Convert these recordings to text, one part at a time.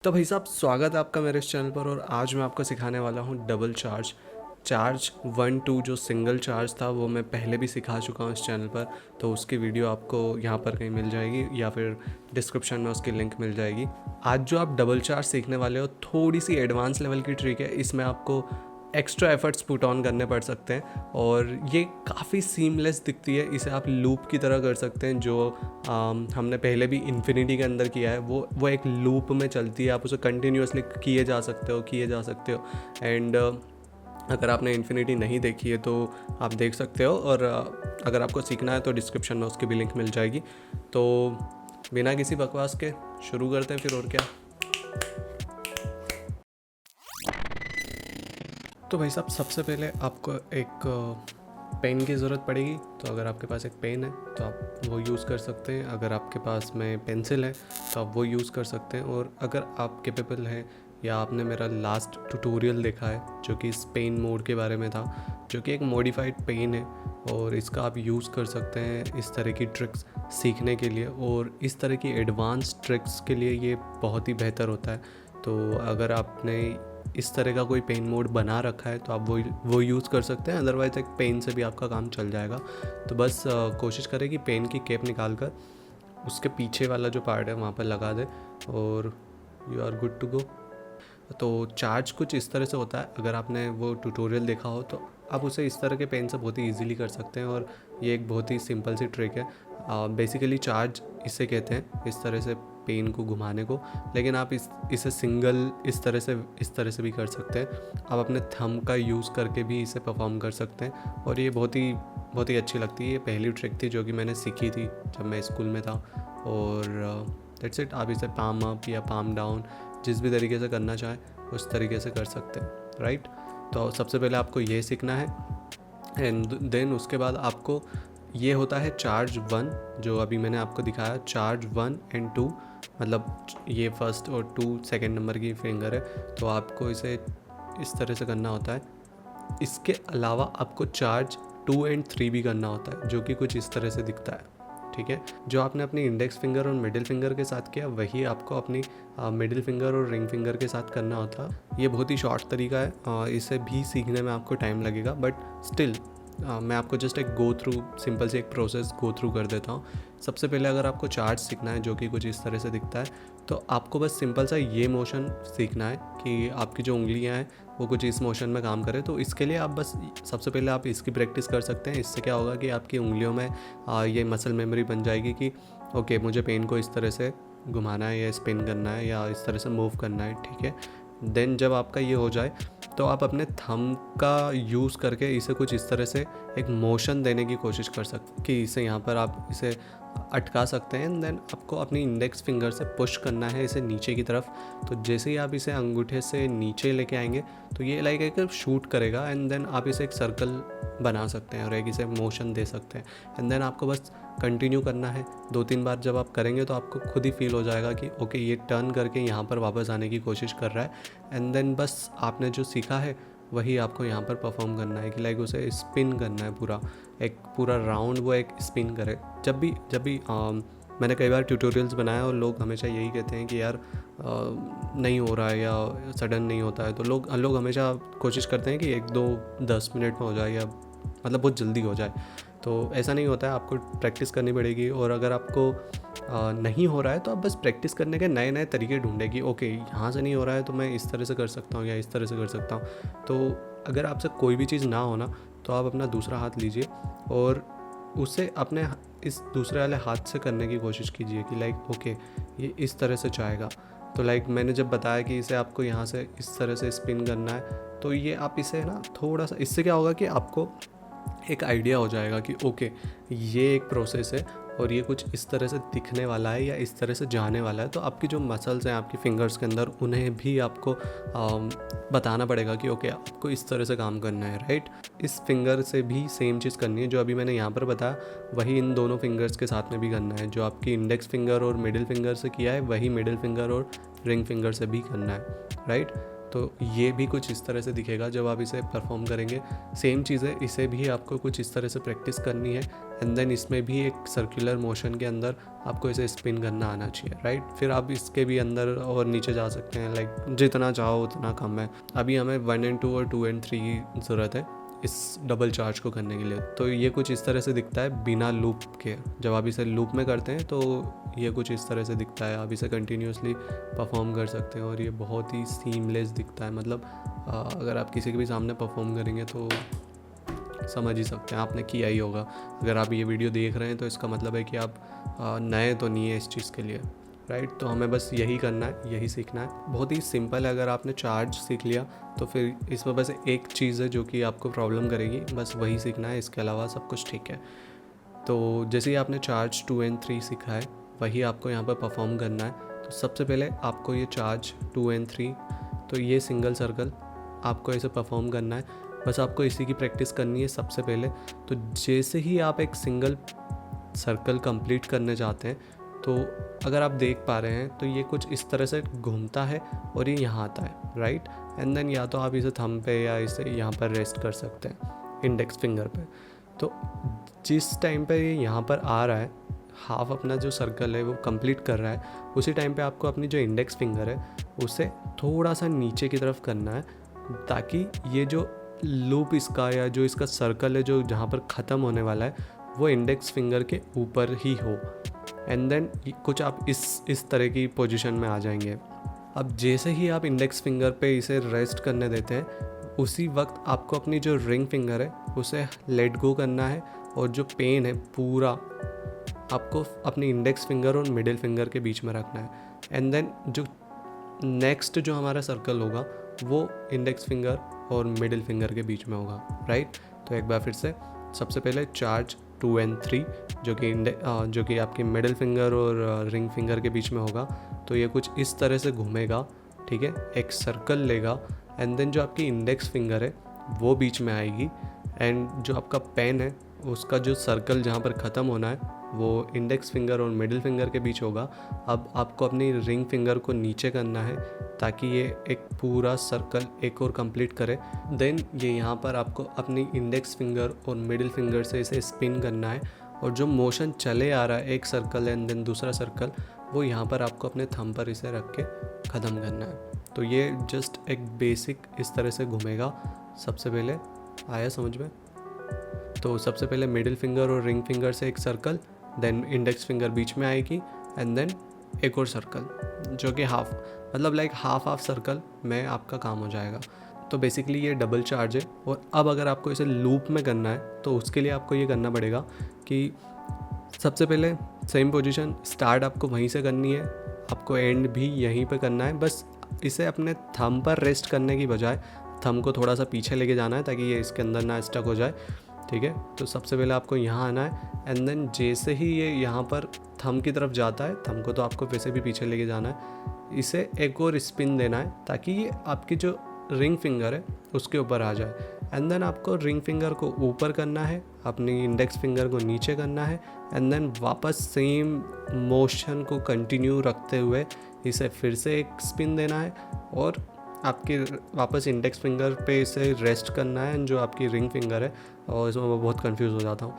तो भाई साहब, स्वागत है आपका मेरे इस चैनल पर। और आज मैं आपको सिखाने वाला हूँ डबल चार्ज। चार्ज 1 2 जो सिंगल चार्ज था वो मैं पहले भी सिखा चुका हूँ इस चैनल पर, तो उसकी वीडियो आपको यहाँ पर कहीं मिल जाएगी या फिर डिस्क्रिप्शन में उसकी लिंक मिल जाएगी। आज जो आप डबल चार्ज सीखने वाले हो, थोड़ी सी एडवांस लेवल की ट्रिक है। इसमें आपको एक्स्ट्रा एफर्ट्स पुट ऑन करने पड़ सकते हैं और ये काफ़ी सीमलेस दिखती है। इसे आप लूप की तरह कर सकते हैं, जो हमने पहले भी इन्फिनिटी के अंदर किया है। वो एक लूप में चलती है, आप उसे कंटिन्यूसली किए जा सकते हो। एंड अगर आपने इन्फिनिटी नहीं देखी है तो आप देख सकते हो, और अगर आपको सीखना है तो डिस्क्रिप्शन में उसकी भी लिंक मिल जाएगी। तो बिना किसी बकवास के शुरू करते हैं फिर, और क्या। तो भाई साहब, सबसे पहले आपको एक पेन की ज़रूरत पड़ेगी। तो अगर आपके पास एक पेन है तो आप वो यूज़ कर सकते हैं। अगर आपके पास में पेंसिल है तो आप वो यूज़ कर सकते हैं। और अगर आप कैपेबल हैं या आपने मेरा लास्ट ट्यूटोरियल देखा है जो कि इस पेन मोड के बारे में था, जो कि एक मॉडिफाइड पेन है, और इसका आप यूज़ कर सकते हैं इस तरह की ट्रिक्स सीखने के लिए। और इस तरह की एडवांस ट्रिक्स के लिए ये बहुत ही बेहतर होता है। तो अगर आपने इस तरह का कोई पेन मोड बना रखा है तो आप वो यूज़ कर सकते हैं। अदरवाइज़ एक पेन से भी आपका काम चल जाएगा। तो बस कोशिश करें कि पेन की कैप निकाल कर उसके पीछे वाला जो पार्ट है वहाँ पर लगा दे, और you are good to go. तो चार्ज कुछ इस तरह से होता है। अगर आपने वो ट्यूटोरियल देखा हो तो आप उसे इस तरह के पेन से बहुत ही ईजिली कर सकते हैं, और ये एक बहुत ही सिंपल सी ट्रिक है। बेसिकली चार्ज इसे कहते हैं, इस तरह से पेन को घुमाने को। लेकिन आप इसे सिंगल इस तरह से भी कर सकते हैं। आप अपने थंब का यूज़ करके भी इसे परफॉर्म कर सकते हैं, और ये बहुत ही अच्छी लगती है। ये पहली ट्रिक थी जो कि मैंने सीखी थी जब मैं स्कूल में था। और दैट्स इट। आप इसे पाम अप या पाम डाउन जिस भी तरीके से करना चाहें उस तरीके से कर सकते हैं, राइट। तो सबसे पहले आपको ये सीखना है, एंड देन उसके बाद आपको ये होता है चार्ज 1, जो अभी मैंने आपको दिखाया। चार्ज 1 एंड 2, मतलब ये फर्स्ट और 2 सेकेंड नंबर की फिंगर है, तो आपको इसे इस तरह से करना होता है। इसके अलावा आपको चार्ज 2 एंड 3 भी करना होता है, जो कि कुछ इस तरह से दिखता है, ठीक है। जो आपने अपनी इंडेक्स फिंगर और मिडिल फिंगर के साथ किया, वही आपको अपनी मिडिल फिंगर और रिंग फिंगर के साथ करना होता है। ये बहुत ही शॉर्ट तरीका है, इसे भी सीखने में आपको टाइम लगेगा, बट स्टिल मैं आपको जस्ट एक गो थ्रू, सिंपल से एक प्रोसेस गो थ्रू कर देता हूँ। सबसे पहले अगर आपको चार्ज सीखना है जो कि कुछ इस तरह से दिखता है, तो आपको बस सिंपल सा ये मोशन सीखना है कि आपकी जो उंगलियां हैं वो कुछ इस मोशन में काम करें। तो इसके लिए आप बस सबसे पहले आप इसकी प्रैक्टिस कर सकते हैं। इससे क्या होगा कि आपकी उंगलियों में ये मसल मेमोरी बन जाएगी कि ओके, मुझे पेन को इस तरह से घुमाना है या स्पिन करना है या इस तरह से मूव करना है, ठीक है। देन जब आपका ये हो जाए तो आप अपने थंब का यूज़ करके इसे कुछ इस तरह से एक मोशन देने की कोशिश कर सकते कि इसे यहाँ पर आप इसे अटका सकते हैं। एंड देन आपको अपनी इंडेक्स फिंगर से पुश करना है इसे नीचे की तरफ। तो जैसे ही आप इसे अंगूठे से नीचे लेके आएंगे तो ये लाइक एक शूट करेगा, एंड देन आप इसे एक सर्कल बना सकते हैं और एक इसे मोशन दे सकते हैं। एंड देन आपको बस कंटिन्यू करना है 2-3 बार। जब आप करेंगे तो आपको खुद ही फील हो जाएगा कि ओके, ये टर्न करके यहाँ पर वापस आने की कोशिश कर रहा है। एंड देन बस आपने जो सीखा है वही आपको यहाँ पर परफॉर्म करना है कि लाइक उसे स्पिन करना है, एक पूरा राउंड वो एक स्पिन करे। जब भी मैंने कई बार ट्यूटोरियल्स बनाया और लोग हमेशा यही कहते हैं कि यार नहीं हो रहा है या सडन नहीं होता है, तो लोग हमेशा कोशिश करते हैं कि 1-2-10 मिनट में हो जाए, या मतलब बहुत जल्दी हो जाए। तो ऐसा नहीं होता है, आपको प्रैक्टिस करनी पड़ेगी। और अगर आपको नहीं हो रहा है तो आप बस प्रैक्टिस करने के नए नए तरीके ढूंढें कि ओके, यहाँ से नहीं हो रहा है तो मैं इस तरह से कर सकता हूँ या इस तरह से कर सकता हूँ। तो अगर आपसे कोई भी चीज़ ना होना तो आप अपना दूसरा हाथ लीजिए और उसे अपने इस दूसरे वाले हाथ से करने की कोशिश कीजिए कि लाइक ओके, ये इस तरह से जाएगा। तो लाइक मैंने जब बताया कि इसे आपको यहाँ से इस तरह से स्पिन करना है, तो ये आप इसे ना थोड़ा सा, इससे क्या होगा कि आपको एक आइडिया हो जाएगा कि ओके, ये एक प्रोसेस है और ये कुछ इस तरह से दिखने वाला है या इस तरह से जाने वाला है। तो आपकी जो मसल्स हैं आपकी फिंगर्स के अंदर, उन्हें भी आपको बताना पड़ेगा कि ओके, आपको इस तरह से काम करना है, राइट। इस फिंगर से भी सेम चीज़ करनी है जो अभी मैंने यहाँ पर बताया, वही इन दोनों फिंगर्स के साथ में भी करना है। जो आपकी इंडेक्स फिंगर और मिडिल फिंगर से किया है वही मिडिल फिंगर और रिंग फिंगर से भी करना है, राइट। तो ये भी कुछ इस तरह से दिखेगा जब आप इसे परफॉर्म करेंगे। सेम चीज़ है, इसे भी आपको कुछ इस तरह से प्रैक्टिस करनी है एंड देन इसमें भी एक सर्कुलर मोशन के अंदर आपको इसे स्पिन करना आना चाहिए, राइट। फिर आप इसके भी अंदर और नीचे जा सकते हैं, लाइक जितना चाहो उतना कम है। अभी हमें 1 and 2 और 2 and 3 की ज़रूरत है इस डबल चार्ज को करने के लिए। तो ये कुछ इस तरह से दिखता है बिना लूप के। जब आप इसे लूप में करते हैं तो ये कुछ इस तरह से दिखता है। आप इसे कंटिन्यूसली परफॉर्म कर सकते हैं और ये बहुत ही सीमलेस दिखता है। मतलब अगर आप किसी के भी सामने परफॉर्म करेंगे तो समझ ही सकते हैं, आपने किया ही होगा। अगर आप ये वीडियो देख रहे हैं तो इसका मतलब है कि आप नए तो नहीं है इस चीज़ के लिए, राइट। तो हमें बस यही करना है, यही सीखना है। बहुत ही सिंपल है। अगर आपने चार्ज सीख लिया तो फिर इसमें बस एक चीज़ है जो कि आपको प्रॉब्लम करेगी, बस वही सीखना है, इसके अलावा सब कुछ ठीक है। तो जैसे ही आपने चार्ज 2 and 3 सीखा है वही आपको यहाँ पर परफॉर्म करना है। तो सबसे पहले आपको ये चार्ज 2 and 3, तो ये सिंगल सर्कल आपको इसे परफॉर्म करना है। बस आपको इसी की प्रैक्टिस करनी है सबसे पहले। तो जैसे ही आप एक सिंगल सर्कल कंप्लीट करने जाते हैं तो अगर आप देख पा रहे हैं तो ये कुछ इस तरह से घूमता है और ये यहाँ आता है, राइट। एंड देन या तो आप इसे थंब पे या इसे यहाँ पर रेस्ट कर सकते हैं इंडेक्स फिंगर पे। तो जिस टाइम पे ये यहाँ पर आ रहा है, हाफ अपना जो सर्कल है वो कंप्लीट कर रहा है, उसी टाइम पे आपको अपनी जो इंडेक्स फिंगर है उसे थोड़ा सा नीचे की तरफ करना है, ताकि ये जो लूप इसका या जो इसका सर्कल है जो जहाँ पर ख़त्म होने वाला है वो इंडेक्स फिंगर के ऊपर ही हो। एंड देन कुछ आप इस तरह की पोजीशन में आ जाएंगे। अब जैसे ही आप इंडेक्स फिंगर पे इसे रेस्ट करने देते हैं उसी वक्त आपको अपनी जो रिंग फिंगर है उसे लेट गो करना है और जो पेन है पूरा आपको अपनी इंडेक्स फिंगर और मिडिल फिंगर के बीच में रखना है। एंड देन जो नेक्स्ट जो हमारा सर्कल होगा वो इंडेक्स फिंगर और मिडिल फिंगर के बीच में होगा, राइट। तो एक बार फिर से सबसे पहले चार्ज 2 and 3 जो कि आपकी मिडिल फिंगर और रिंग फिंगर के बीच में होगा। तो ये कुछ इस तरह से घूमेगा, ठीक है, एक सर्कल लेगा एंड देन जो आपकी इंडेक्स फिंगर है वो बीच में आएगी एंड जो आपका पेन है उसका जो सर्कल जहाँ पर ख़त्म होना है वो इंडेक्स फिंगर और मिडिल फिंगर के बीच होगा। अब आपको अपनी रिंग फिंगर को नीचे करना है ताकि ये एक पूरा सर्कल एक और कंप्लीट करे। देन ये यहाँ पर आपको अपनी इंडेक्स फिंगर और मिडिल फिंगर से इसे स्पिन करना है और जो मोशन चले आ रहा है एक सर्कल एंड देन दूसरा सर्कल, वो यहाँ पर आपको अपने थंब पर इसे रख के ख़त्म करना है। तो ये जस्ट एक बेसिक इस तरह से घूमेगा। सबसे पहले आया समझ में? तो सबसे पहले मिडिल फिंगर और रिंग फिंगर से एक सर्कल, देन इंडेक्स फिंगर बीच में आएगी एंड देन एक और सर्कल जो कि हाफ, मतलब लाइक हाफ सर्कल में आपका काम हो जाएगा। तो बेसिकली ये डबल चार्ज है। और अब अगर आपको इसे लूप में करना है तो उसके लिए आपको ये करना पड़ेगा कि सबसे पहले सेम पोजीशन स्टार्ट आपको वहीं से करनी है, आपको एंड भी यहीं पे करना है। बस इसे अपने थंब पर रेस्ट करने की बजाय थंब को थोड़ा सा पीछे लेके जाना है ताकि ये इसके अंदर ना स्टक हो जाए, ठीक है। तो सबसे पहले आपको यहाँ आना है एंड देन जैसे ही ये यहाँ पर थंब की तरफ जाता है, थंब को तो आपको वैसे भी पीछे लेके जाना है, इसे एक और स्पिन देना है ताकि ये आपकी जो रिंग फिंगर है उसके ऊपर आ जाए। एंड देन आपको रिंग फिंगर को ऊपर करना है, अपनी इंडेक्स फिंगर को नीचे करना है एंड देन वापस सेम मोशन को कंटिन्यू रखते हुए इसे फिर से एक स्पिन देना है और आपकी वापस इंडेक्स फिंगर पे इसे रेस्ट करना है जो आपकी रिंग फिंगर है। और इसमें मैं बहुत कंफ्यूज हो जाता हूँ।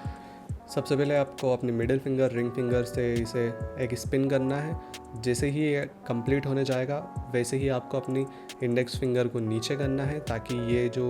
सबसे पहले आपको अपनी मिडिल फिंगर रिंग फिंगर से इसे एक स्पिन करना है। जैसे ही ये कंप्लीट होने जाएगा वैसे ही आपको अपनी इंडेक्स फिंगर को नीचे करना है ताकि ये जो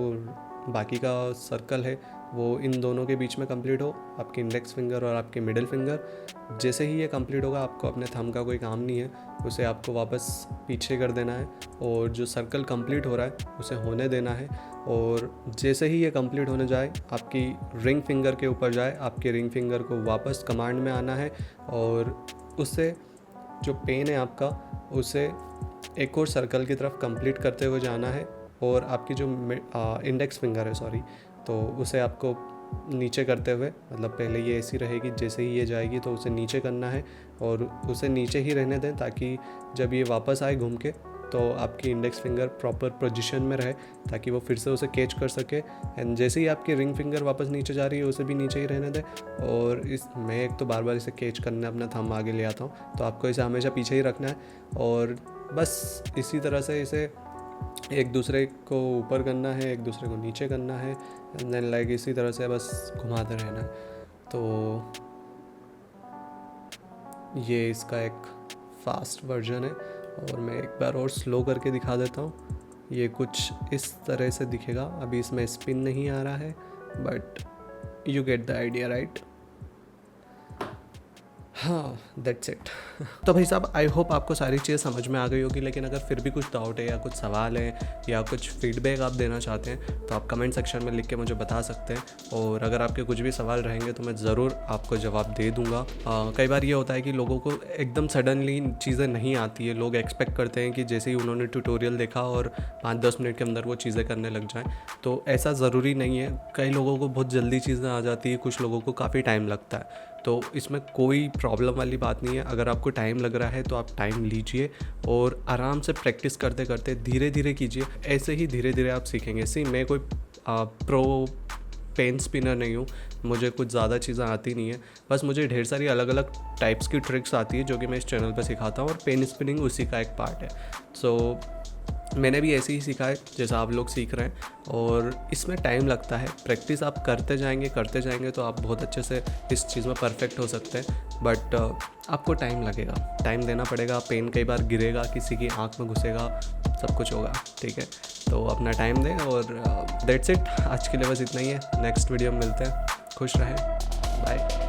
बाकी का सर्कल है वो इन दोनों के बीच में कंप्लीट हो, आपकी इंडेक्स फिंगर और आपकी मिडिल फिंगर। जैसे ही ये कंप्लीट होगा आपको अपने थंब का कोई काम नहीं है, उसे आपको वापस पीछे कर देना है और जो सर्कल कंप्लीट हो रहा है उसे होने देना है। और जैसे ही ये कंप्लीट होने जाए आपकी रिंग फिंगर के ऊपर जाए, आपके रिंग फिंगर को वापस कमांड में आना है और उससे जो पेन है आपका उसे एक और सर्कल की तरफ कंप्लीट करते हुए जाना है और आपकी जो इंडेक्स फिंगर है तो उसे आपको नीचे करते हुए, मतलब पहले ये ऐसी रहेगी, जैसे ही ये जाएगी तो उसे नीचे करना है और उसे नीचे ही रहने दें ताकि जब ये वापस आए घूम के तो आपकी इंडेक्स फिंगर प्रॉपर पोजीशन में रहे ताकि वो फिर से उसे कैच कर सके। एंड जैसे ही आपकी रिंग फिंगर वापस नीचे जा रही है उसे भी नीचे ही रहने दें। और मैं एक तो बार बार इसे कैच करने अपना थंब आगे ले आता हूँ, तो आपको इसे हमेशा पीछे ही रखना है और बस इसी तरह से इसे एक दूसरे को ऊपर करना है, एक दूसरे को नीचे करना है, एंड देन लाइक इसी तरह से बस घुमाते रहना है। तो ये इसका एक फास्ट वर्जन है, और मैं एक बार और स्लो करके दिखा देता हूँ। ये कुछ इस तरह से दिखेगा। अभी इसमें स्पिन नहीं आ रहा है, but you get the idea right. हाँ, दैट्स इट। तो भाई साहब, आई होप आपको सारी चीज़ें समझ में आ गई होगी, लेकिन अगर फिर भी कुछ डाउट है या कुछ सवाल है या कुछ फीडबैक आप देना चाहते हैं तो आप कमेंट सेक्शन में लिख के मुझे बता सकते हैं, और अगर आपके कुछ भी सवाल रहेंगे तो मैं ज़रूर आपको जवाब दे दूँगा। कई बार ये होता है कि लोगों को एकदम सडनली चीज़ें नहीं आती है। लोग एक्सपेक्ट करते हैं कि जैसे ही उन्होंने ट्यूटोरियल देखा और 5-10 मिनट के अंदर वो चीज़ें करने लग जाएँ, तो ऐसा ज़रूरी नहीं है। कई लोगों को बहुत जल्दी चीज़ें आ जाती है, कुछ लोगों को काफ़ी टाइम लगता है। तो इसमें कोई प्रॉब्लम वाली बात नहीं है। अगर आपको टाइम लग रहा है तो आप टाइम लीजिए और आराम से प्रैक्टिस करते करते धीरे धीरे कीजिए। ऐसे ही धीरे धीरे आप सीखेंगे। मैं कोई प्रो पेन स्पिनर नहीं हूँ, मुझे कुछ ज़्यादा चीज़ें आती नहीं है। बस मुझे ढेर सारी अलग अलग टाइप्स की ट्रिक्स आती है जो कि मैं इस चैनल पर सिखाता हूँ, और पेन स्पिनिंग उसी का एक पार्ट है। सो मैंने भी ऐसे ही सीखा है जैसा आप लोग सीख रहे हैं, और इसमें टाइम लगता है। प्रैक्टिस आप करते जाएंगे तो आप बहुत अच्छे से इस चीज़ में परफेक्ट हो सकते हैं, बट आपको टाइम लगेगा, टाइम देना पड़ेगा। पेन कई बार गिरेगा, किसी की आँख में घुसेगा, सब कुछ होगा, ठीक है। तो अपना टाइम दें, और दैट्स इट। आज के लिए बस इतना ही है। नेक्स्ट वीडियो में मिलते हैं। खुश रहें, बाय।